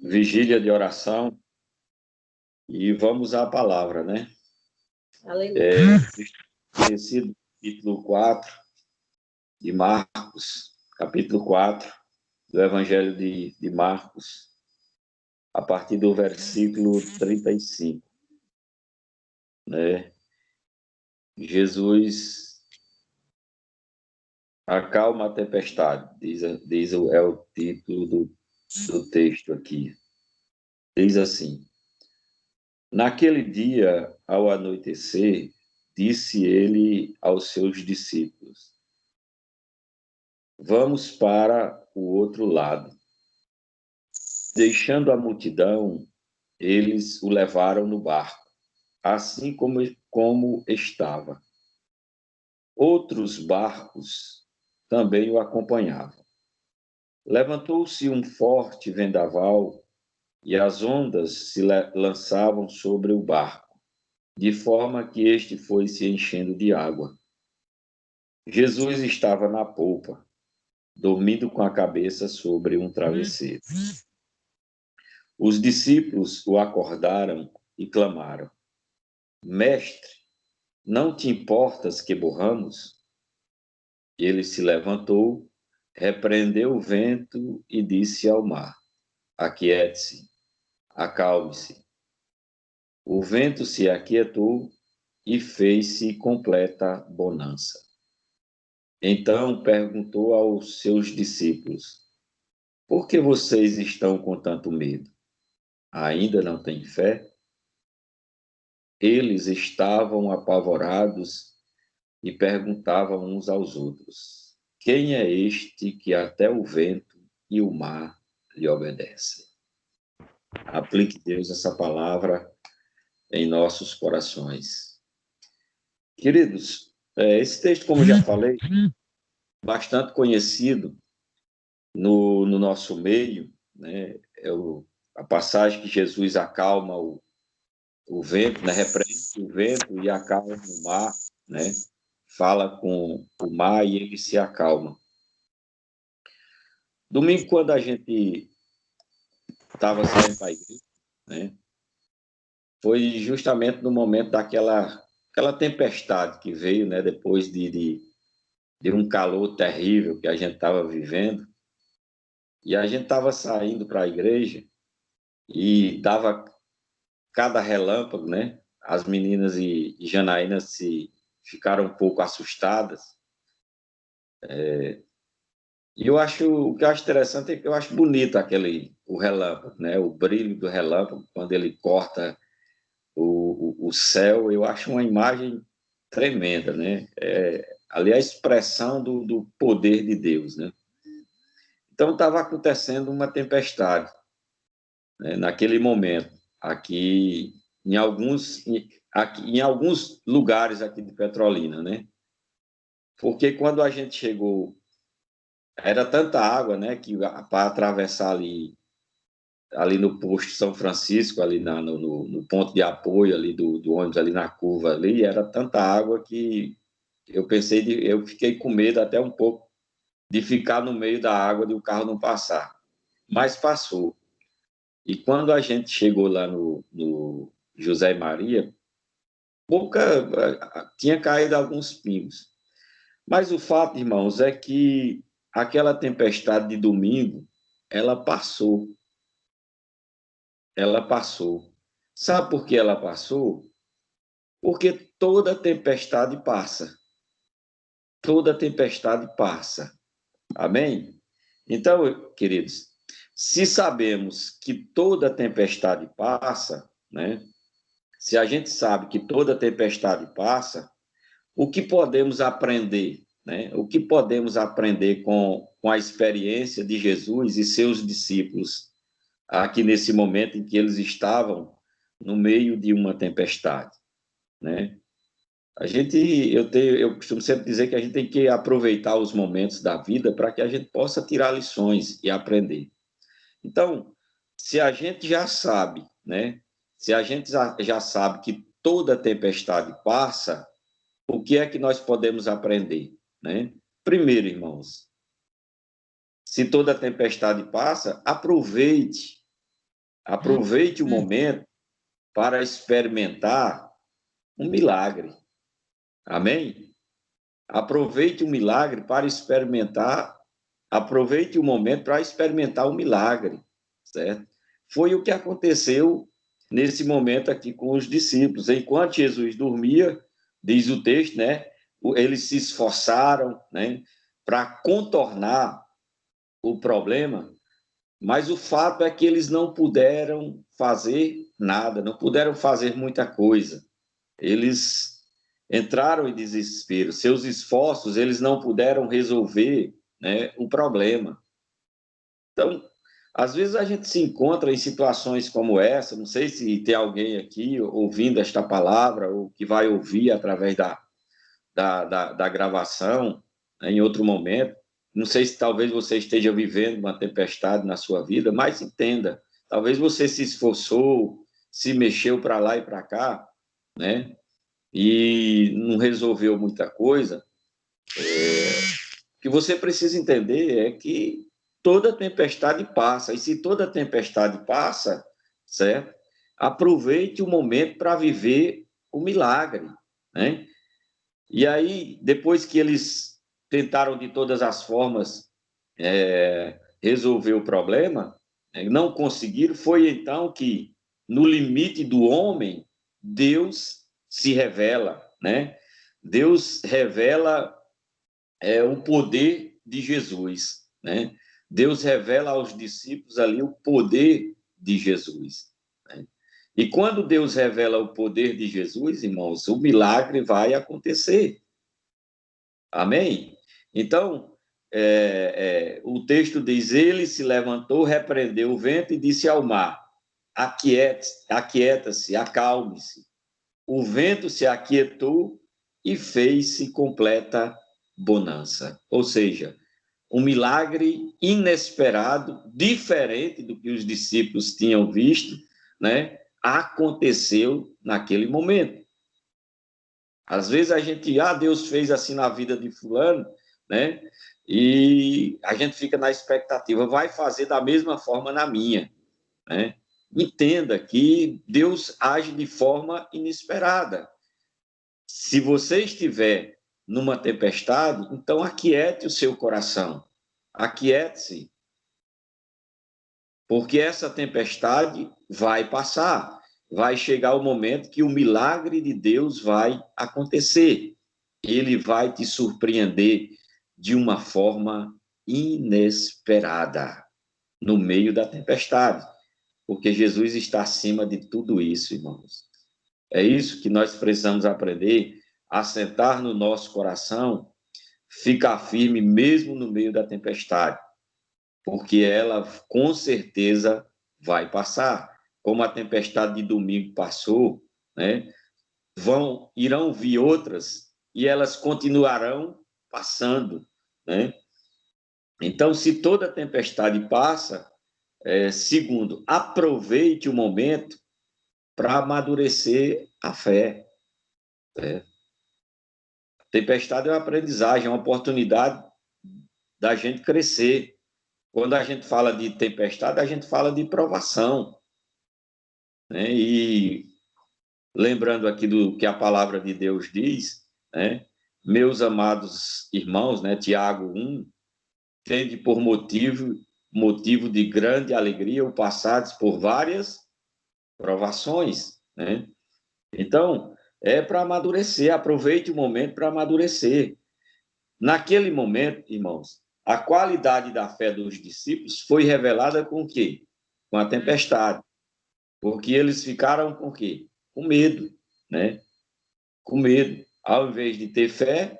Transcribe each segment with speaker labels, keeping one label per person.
Speaker 1: vigília de oração e vamos à palavra, né?
Speaker 2: Aleluia.
Speaker 1: Conhecido capítulo 4 de Marcos, capítulo 4 do Evangelho de Marcos, a partir do versículo 35, né? Jesus acalma a tempestade, é o título do texto aqui. Diz assim: naquele dia, ao anoitecer, disse ele aos seus discípulos: vamos para o outro lado. Deixando a multidão, eles o levaram no barco, assim como estava. Outros barcos também o acompanhavam. Levantou-se um forte vendaval e as ondas se lançavam sobre o barco, de forma que este foi se enchendo de água. Jesus estava na polpa, dormindo com a cabeça sobre um travesseiro. Os discípulos o acordaram e clamaram: Mestre, não te importas que morramos? Ele se levantou, repreendeu o vento e disse ao mar: aquiete-se, acalme-se. O vento se aquietou e fez-se completa bonança. Então perguntou aos seus discípulos: por que vocês estão com tanto medo? Ainda não têm fé? Eles estavam apavorados e perguntavam uns aos outros: quem é este que até o vento e o mar lhe obedecem? Aplique, Deus, essa palavra em nossos corações. Queridos, esse texto, como já falei, bastante conhecido no nosso meio, né? A passagem que Jesus acalma o vento, né? Repreende o vento e acalma o mar, né? Fala com o mar e ele se acalma. Domingo, quando a gente estava saindo para a igreja, né? Foi justamente no momento daquela tempestade que veio, né? Depois de um calor terrível que a gente estava vivendo. E a gente estava saindo para a igreja e dava cada relâmpago, né? As meninas e Janaína ficaram um pouco assustadas. E o que eu acho interessante é que eu acho bonito o relâmpago, né? O brilho do relâmpago, quando ele corta o céu, eu acho uma imagem tremenda, né? Ali é a expressão do poder de Deus, né? Então estava acontecendo uma tempestade, né? Naquele momento, aqui em alguns lugares aqui de Petrolina, né? Porque quando a gente chegou, era tanta água, né? Que para atravessar ali no posto São Francisco, ali no ponto de apoio ali do ônibus, ali na curva ali, era tanta água que eu fiquei com medo até um pouco de ficar no meio da água e o carro não passar. Mas passou. E quando a gente chegou lá no José e Maria, tinha caído alguns pingos. Mas o fato, irmãos, é que aquela tempestade de domingo, ela passou. Ela passou. Sabe por que ela passou? Porque toda tempestade passa. Toda tempestade passa. Amém? Então, queridos, se sabemos que toda tempestade passa, né? Se a gente sabe que toda tempestade passa, o que podemos aprender, né? O que podemos aprender com a experiência de Jesus e seus discípulos aqui nesse momento em que eles estavam no meio de uma tempestade, né? Eu costumo sempre dizer que a gente tem que aproveitar os momentos da vida para que a gente possa tirar lições e aprender. Então, se a gente já sabe, né? Se a gente já sabe que toda tempestade passa, o que é que nós podemos aprender, né? Primeiro, irmãos, se toda tempestade passa, aproveite Aproveite o momento para experimentar um milagre. Amém? Aproveite o milagre para experimentar, aproveite o momento para experimentar o milagre, certo? Foi o que aconteceu nesse momento aqui com os discípulos. Enquanto Jesus dormia, diz o texto, né? Eles se esforçaram, né, para contornar o problema, mas o fato é que eles não puderam fazer nada, não puderam fazer muita coisa. Eles entraram em desespero. Seus esforços, eles não puderam resolver, né, o problema. Então, às vezes a gente se encontra em situações como essa, não sei se tem alguém aqui ouvindo esta palavra ou que vai ouvir através da gravação, né, em outro momento. Não sei se talvez você esteja vivendo uma tempestade na sua vida, mas entenda, talvez você se esforçou, se mexeu para lá e para cá, né? E não resolveu muita coisa. O que você precisa entender é que toda tempestade passa, e se toda tempestade passa, certo? Aproveite o momento para viver o milagre, né? E aí, depois que eles tentaram de todas as formas resolver o problema, não conseguiram, foi então que, no limite do homem, Deus se revela, né? Deus revela o poder de Jesus, né? Deus revela aos discípulos ali o poder de Jesus, né? E quando Deus revela o poder de Jesus, irmãos, o milagre vai acontecer. Amém? Então, o texto diz: ele se levantou, repreendeu o vento e disse ao mar: aquieta-se, acalme-se. O vento se aquietou e fez-se completa bonança. Ou seja, um milagre inesperado, diferente do que os discípulos tinham visto, né, aconteceu naquele momento. Às vezes a gente, Deus fez assim na vida de fulano, né? E a gente fica na expectativa, vai fazer da mesma forma na minha, né? Entenda que Deus age de forma inesperada. Se você estiver numa tempestade, então aquiete o seu coração. Aquiete-se, porque essa tempestade vai passar. Vai chegar o momento que o milagre de Deus vai acontecer. Ele vai te surpreender de uma forma inesperada no meio da tempestade, porque Jesus está acima de tudo isso, irmãos. É isso que nós precisamos aprender, assentar no nosso coração, ficar firme mesmo no meio da tempestade, porque ela com certeza vai passar. Como a tempestade de domingo passou, né? Irão vir outras e elas continuarão passando, né? Então, se toda tempestade passa, segundo, aproveite o momento para amadurecer a fé. Né? Tempestade é uma aprendizagem, é uma oportunidade da gente crescer. Quando a gente fala de tempestade, a gente fala de provação, né? E lembrando aqui do que a palavra de Deus diz, né? Meus amados irmãos, né? Tiago 1, tende por motivo de grande alegria o passados por várias provações, né? Então, é para amadurecer, aproveite o momento para amadurecer. Naquele momento, irmãos, a qualidade da fé dos discípulos foi revelada com o quê? Com a tempestade. Porque eles ficaram com o quê? Com medo, né? Com medo. Ao invés de ter fé,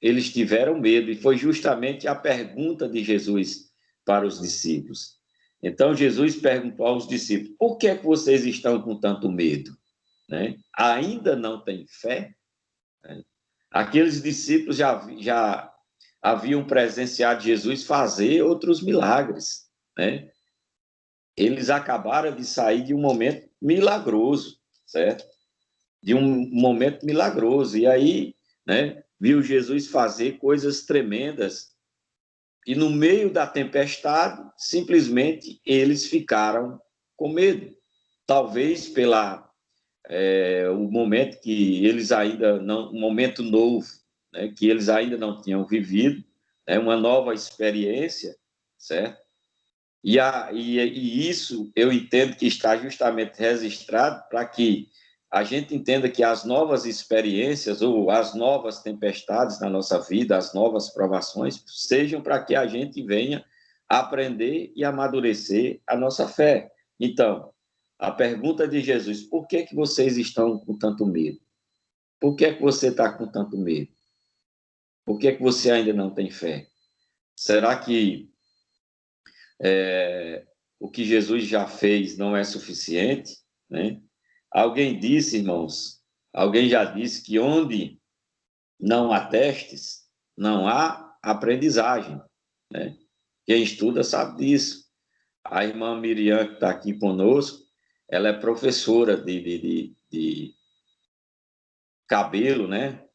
Speaker 1: eles tiveram medo. E foi justamente a pergunta de Jesus para os discípulos. Então, Jesus perguntou aos discípulos: por que é que vocês estão com tanto medo? Né? Ainda não têm fé? Né? Aqueles discípulos já haviam presenciado Jesus fazer outros milagres, né? Eles acabaram de sair de um momento milagroso, certo? De um momento milagroso. E aí, né, viu Jesus fazer coisas tremendas. E no meio da tempestade, simplesmente eles ficaram com medo. Talvez o momento que eles ainda não, um momento novo, né, que eles ainda não tinham vivido, né, uma nova experiência, certo? E isso eu entendo que está justamente registrado para que a gente entenda que as novas experiências ou as novas tempestades na nossa vida, as novas provações, sejam para que a gente venha aprender e amadurecer a nossa fé. Então, a pergunta de Jesus: por que que vocês estão com tanto medo? Por que que você está com tanto medo? Por que que você ainda não tem fé? Será que o que Jesus já fez não é suficiente, né? Alguém disse, irmãos, alguém já disse que onde não há testes, não há aprendizagem, né? Quem estuda sabe disso. A irmã Miriam, que está aqui conosco, ela é professora de cabelo, né?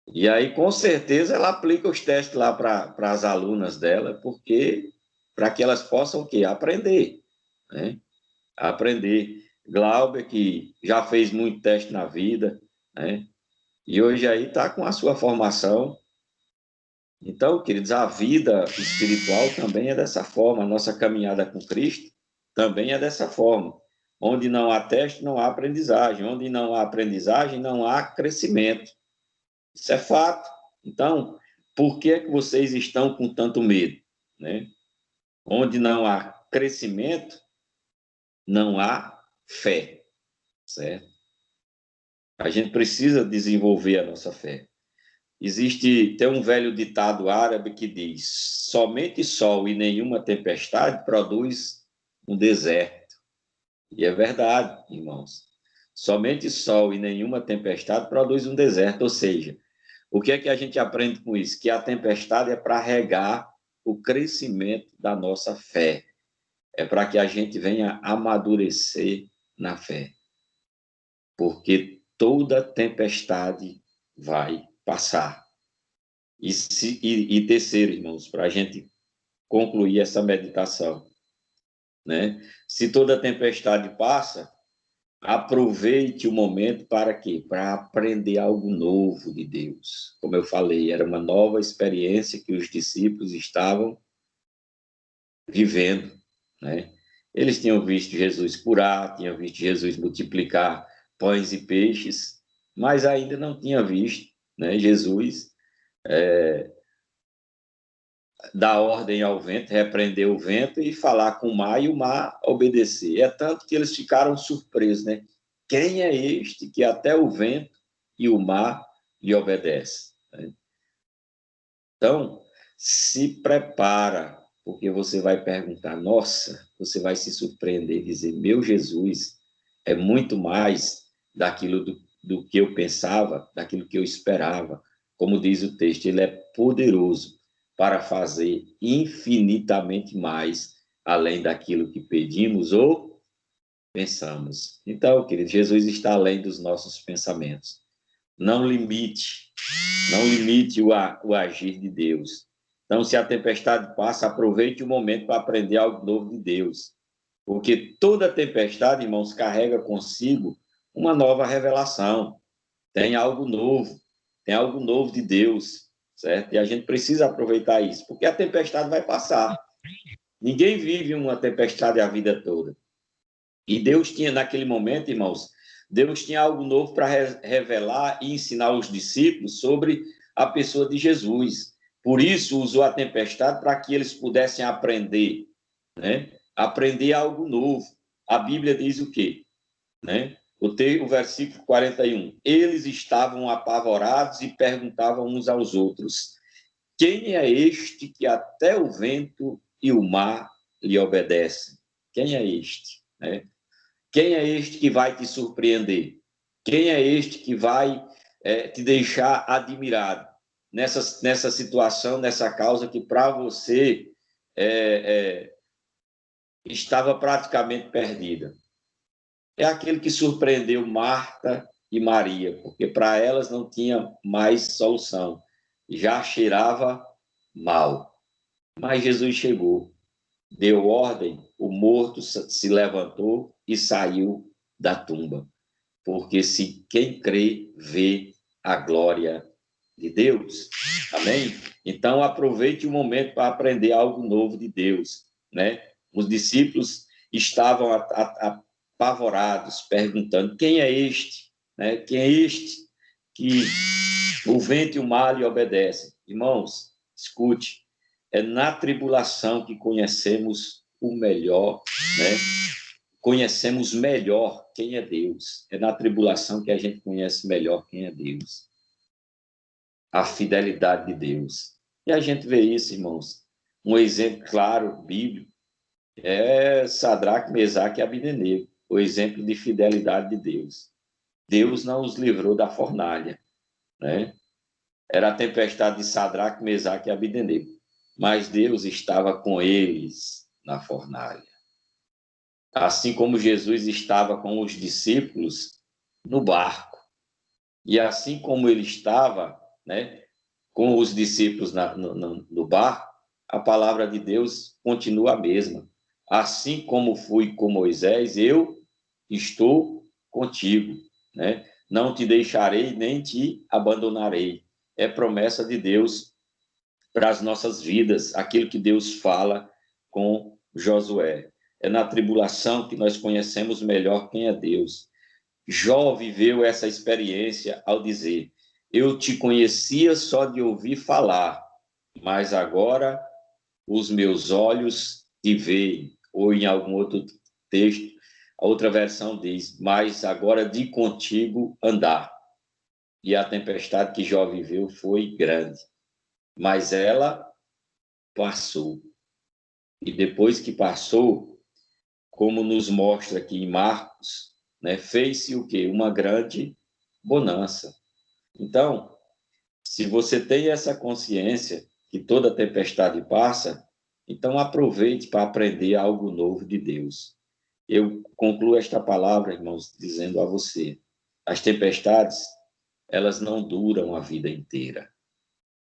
Speaker 1: E aí, com certeza, ela aplica os testes lá para as alunas dela, porque para que elas possam o quê? Aprender, né? Aprender. Glauber, que já fez muito teste na vida, né? E hoje aí está com a sua formação. Então, queridos, a vida espiritual também é dessa forma, a nossa caminhada com Cristo também é dessa forma. Onde não há teste, não há aprendizagem. Onde não há aprendizagem, não há crescimento. Isso é fato. Então, por que é que vocês estão com tanto medo, né? Onde não há crescimento, não há fé, certo? A gente precisa desenvolver a nossa fé. Tem um velho ditado árabe que diz: somente sol e nenhuma tempestade produz um deserto. E é verdade, irmãos. Somente sol e nenhuma tempestade produz um deserto. Ou seja, o que é que a gente aprende com isso? Que a tempestade é para regar o crescimento da nossa fé. É para que a gente venha amadurecer na fé. Porque toda tempestade vai passar. E terceiro, irmãos, para a gente concluir essa meditação, né? Se toda tempestade passa, aproveite o momento para quê? Para aprender algo novo de Deus. Como eu falei, era uma nova experiência que os discípulos estavam vivendo, né? Eles tinham visto Jesus curar, tinham visto Jesus multiplicar pães e peixes, mas ainda não tinham visto, né, Jesus dar ordem ao vento, repreender o vento e falar com o mar e o mar obedecer. É tanto que eles ficaram surpresos, né? Quem é este que até o vento e o mar lhe obedecem? Então, se prepara, porque você vai perguntar, nossa, você vai se surpreender e dizer, meu Jesus, é muito mais daquilo do que eu pensava, daquilo que eu esperava. Como diz o texto, ele é poderoso para fazer infinitamente mais, além daquilo que pedimos ou pensamos. Então, querido, Jesus está além dos nossos pensamentos. Não limite o agir de Deus. Então, se a tempestade passa, aproveite o momento para aprender algo novo de Deus. Porque toda tempestade, irmãos, carrega consigo uma nova revelação. Tem algo novo de Deus, certo? E a gente precisa aproveitar isso, porque a tempestade vai passar. Ninguém vive uma tempestade a vida toda. E Deus tinha, naquele momento, irmãos, Deus tinha algo novo para revelar e ensinar os discípulos sobre a pessoa de Jesus. Por isso, usou a tempestade para que eles pudessem aprender, né? Aprender algo novo. A Bíblia diz o quê? Né? O versículo 41. Eles estavam apavorados e perguntavam uns aos outros: quem é este que até o vento e o mar lhe obedecem? Quem é este? Né? Quem é este que vai te surpreender? Quem é este que vai te deixar admirado nessa situação, nessa causa que para você estava praticamente perdida? É aquele que surpreendeu Marta e Maria, porque para elas não tinha mais solução, já cheirava mal. Mas Jesus chegou. deu ordem, o morto se levantou e saiu da tumba. Porque se quem crê, vê a glória de Deus. Amém? Então, aproveite o momento para aprender algo novo de Deus, né? Os discípulos estavam apavorados, perguntando: quem é este? Né? Quem é este que o vento e o mar lhe obedecem? Irmãos, escute, é na tribulação que conhecemos o melhor, né? Conhecemos melhor quem é Deus. É na tribulação que a gente conhece melhor quem é Deus. A fidelidade de Deus. E a gente vê isso, irmãos. Um exemplo claro, bíblico, é Sadraque, Mesaque e Abdenego, o exemplo de fidelidade de Deus. Deus não os livrou da fornalha, né? Era a tempestade de Sadraque, Mesaque e Abdenego, mas Deus estava com eles na fornalha. Assim como Jesus estava com os discípulos no barco. E assim como ele estava, né, com os discípulos no barco, a palavra de Deus continua a mesma. Assim como fui com Moisés, eu estou contigo, né? Não te deixarei nem te abandonarei. É promessa de Deus para as nossas vidas, aquilo que Deus fala com Josué. É na tribulação que nós conhecemos melhor quem é Deus. Jó viveu essa experiência ao dizer: eu te conhecia só de ouvir falar, mas agora os meus olhos te veem. Ou em algum outro texto, a outra versão diz: mas agora de contigo andar. E a tempestade que Jó viveu foi grande, mas ela passou. E depois que passou, como nos mostra aqui em Marcos, né, fez-se o quê? Uma grande bonança. Então, se você tem essa consciência que toda tempestade passa, então aproveite para aprender algo novo de Deus. Eu concluo esta palavra, irmãos, dizendo a você: as tempestades, elas não duram a vida inteira,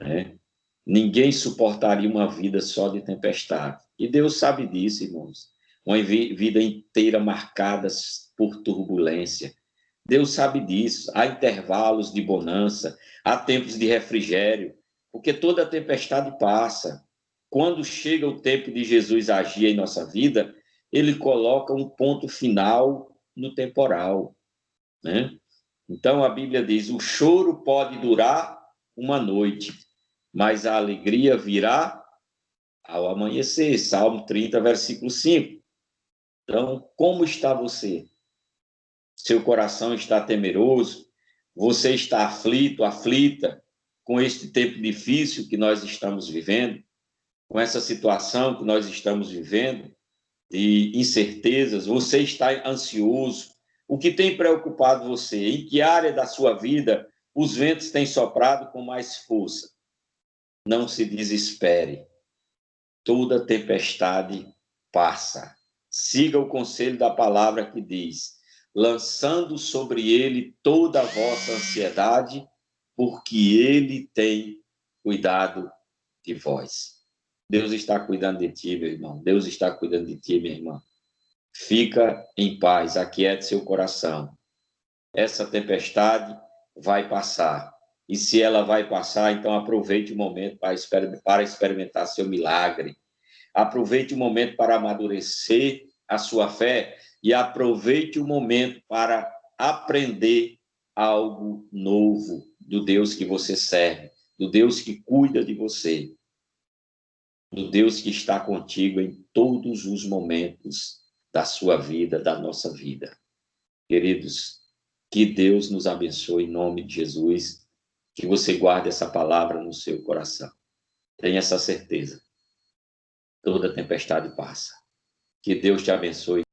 Speaker 1: né? Ninguém suportaria uma vida só de tempestade. E Deus sabe disso, irmãos. Uma vida inteira marcada por turbulência. Deus sabe disso. Há intervalos de bonança, há tempos de refrigério, porque toda tempestade passa. Quando chega o tempo de Jesus agir em nossa vida, ele coloca um ponto final no temporal, né? Então a Bíblia diz: o choro pode durar uma noite, mas a alegria virá ao amanhecer. Salmo 30, versículo 5. Então, como está você? Seu coração está temeroso? Você está aflito, aflita com este tempo difícil que nós estamos vivendo? Com essa situação que nós estamos vivendo, de incertezas? Você está ansioso? O que tem preocupado você? Em que área da sua vida os ventos têm soprado com mais força? Não se desespere. Toda tempestade passa. Siga o conselho da palavra que diz: lançando sobre ele toda a vossa ansiedade, porque ele tem cuidado de vós. Deus está cuidando de ti, meu irmão. Deus está cuidando de ti, minha irmã. Fica em paz, aquiete seu coração. Essa tempestade vai passar. E se ela vai passar, então aproveite o momento para experimentar seu milagre. Aproveite o momento para amadurecer a sua fé e aproveite o momento para aprender algo novo do Deus que você serve, do Deus que cuida de você, do Deus que está contigo em todos os momentos da sua vida, da nossa vida. Queridos, que Deus nos abençoe em nome de Jesus, que você guarde essa palavra no seu coração. Tenha essa certeza. Toda tempestade passa. Que Deus te abençoe.